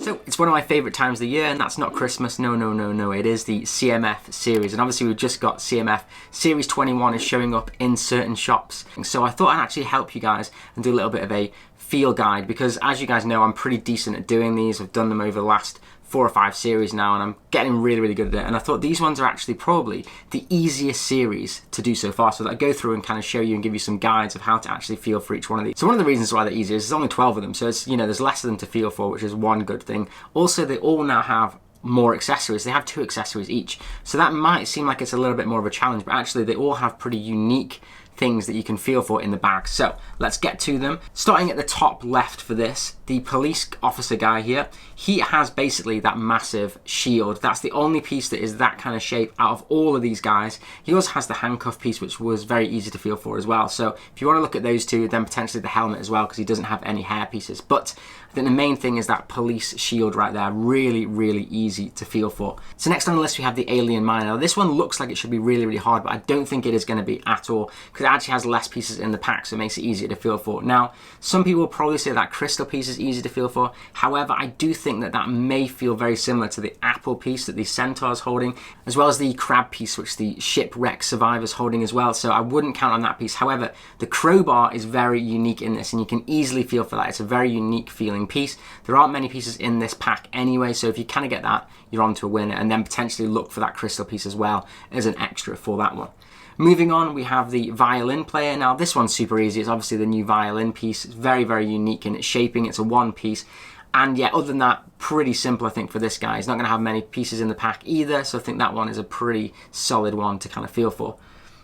So it's one of my favourite times of the year, and that's not Christmas, no, it is the CMF series. And obviously we've just got CMF Series 21 is showing up in certain shops. So I thought I'd actually help you guys and do a little bit of a feel guide, because as you guys know, I'm pretty decent at doing these. I've done them over the last 4 or 5 series now, and I'm getting really good at it. And I thought these ones are actually probably the easiest series to do so far, so that I go through and kind of show you and give you some guides of how to actually feel for each one of these. So one of the reasons why they're easier is there's only 12 of them, so it's, you know, there's less of them to feel for, which is one good thing. Also, they all now have more accessories. They have 2 accessories each, so that might seem like it's a little bit more of a challenge, but actually they all have pretty unique things that you can feel for in the bag. So let's get to them. Starting at the top left for this, the police officer guy here, he has basically that massive shield. That's the only piece that is that kind of shape out of all of these guys. He also has the handcuff piece, which was very easy to feel for as well. So if you want to look at those 2, then potentially the helmet as well, because he doesn't have any hair pieces. But I think the main thing is that police shield right there. Really easy to feel for. So next on the list we have the alien miner. Now this one looks like it should be really hard, but I don't think it is going to be at all, because it actually has less pieces in the pack, so it makes it easier to feel for. Now, some people will probably say that crystal piece is easy to feel for. However, I do think that that may feel very similar to the apple piece that the centaur's holding, as well as the crab piece, which the shipwreck survivor's holding as well. So I wouldn't count on that piece. However, the crowbar is very unique in this, and you can easily feel for that. It's a very unique feeling piece. There aren't many pieces in this pack anyway, so if you kind of get that, you're on to a winner. And then potentially look for that crystal piece as well as an extra for that one. Moving on, we have the violin player. Now this one's super easy. It's obviously the new violin piece. It's very unique in its shaping. It's a 1 piece. And yeah, other than that, pretty simple I think for this guy. He's not going to have many pieces in the pack either, so I think that one is a pretty solid one to kind of feel for.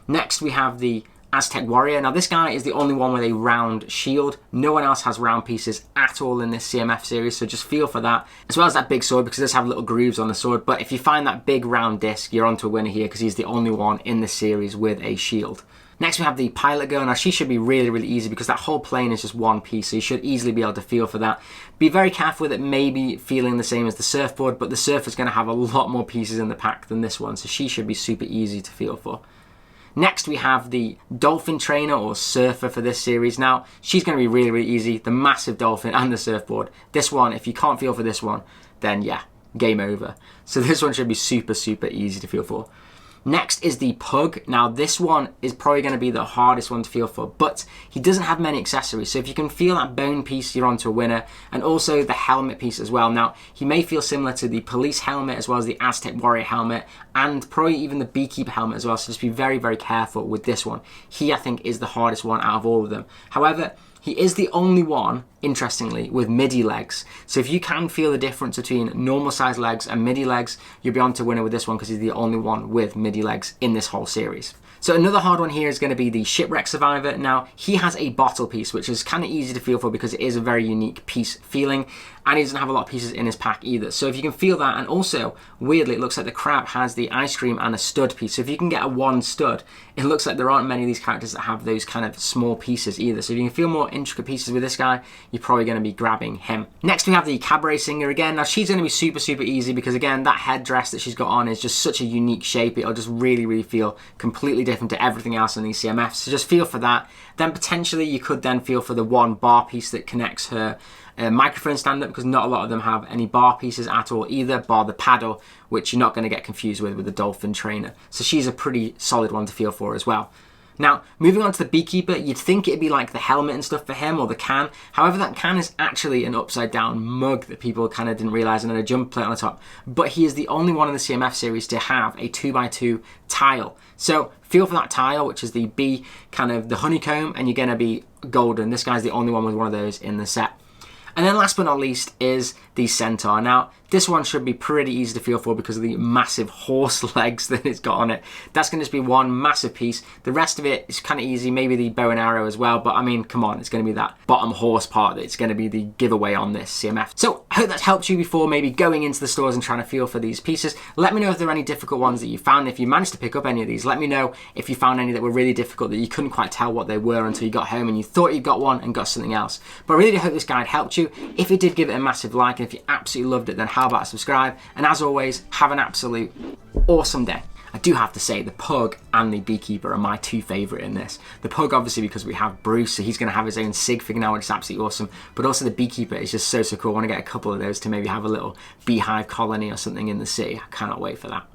Next we have the Aztec Warrior. Now this guy is the only one with a round shield. No one else has round pieces at all in this CMF series, so just feel for that. As well as that big sword, because it does have little grooves on the sword, but if you find that big round disc, you're onto a winner here, because he's the only one in the series with a shield. Next we have the pilot girl. Now she should be really easy, because that whole plane is just 1 piece, so you should easily be able to feel for that. Be very careful with it maybe feeling the same as the surfboard, but the surfer's going to have a lot more pieces in the pack than this one, so she should be super easy to feel for. Next we have the dolphin trainer or surfer for this series. Now she's going to be really easy, the massive dolphin and the surfboard. This one, if you can't feel for this one, then yeah, game over. So this one should be super easy to feel for. Next is the pug. Now this one is probably going to be the hardest one to feel for, but he doesn't have many accessories, so if you can feel that bone piece, you're onto a winner, and also the helmet piece as well. Now he may feel similar to the police helmet as well as the Aztec Warrior helmet, and probably even the beekeeper helmet as well, so just be very careful with this one. He, I think, is the hardest one out of all of them. However, he is the only one, interestingly, with midi legs. So if you can feel the difference between normal size legs and midi legs, you'll be on to winner with this one, because he's the only one with midi legs in this whole series. So another hard one here is going to be the shipwreck survivor. Now he has a bottle piece, which is kind of easy to feel for because it is a very unique piece feeling, and he doesn't have a lot of pieces in his pack either. So if you can feel that, and also weirdly it looks like the crab has the ice cream and a stud piece. So if you can get a 1 stud, it looks like there aren't many of these characters that have those kind of small pieces either. So if you can feel more intricate pieces with this guy, you're probably going to be grabbing him. Next we have the cabaret singer again. Now she's going to be super easy, because again that headdress that she's got on is just such a unique shape. It'll just really feel completely different to everything else in these CMFs. So just feel for that. Then potentially you could then feel for the 1 bar piece that connects her microphone stand-up, because not a lot of them have any bar pieces at all either, bar the paddle, which you're not going to get confused with the dolphin trainer. So she's a pretty solid one to feel for as well. Now, moving on to the beekeeper, you'd think it'd be like the helmet and stuff for him, or the can. However, that can is actually an upside down mug that people kind of didn't realize, and then a jump plate on the top. But he is the only one in the CMF series to have a 2x2 tile. So feel for that tile, which is the bee, kind of the honeycomb, and you're going to be golden. This guy's the only one with one of those in the set. And then last but not least is the centaur. Now, this one should be pretty easy to feel for because of the massive horse legs that it's got on it. That's going to just be 1 massive piece. The rest of it is kind of easy, maybe the bow and arrow as well, but I mean, come on, it's going to be that bottom horse part that's going to be the giveaway on this CMF. So I hope that's helped you before maybe going into the stores and trying to feel for these pieces. Let me know if there are any difficult ones that you found. If you managed to pick up any of these, let me know if you found any that were really difficult that you couldn't quite tell what they were until you got home and you thought you got one and got something else. But I really do hope this guide helped you. If it did, give it a massive like, and if you absolutely loved it, then how about subscribe? And as always, have an absolute awesome day. I do have to say the pug and the beekeeper are my two favourite in this. The pug obviously because we have Bruce, so he's going to have his own sig fig now, which is absolutely awesome, but also the beekeeper is just so cool. I want to get a couple of those to maybe have a little beehive colony or something in the sea. I cannot wait for that.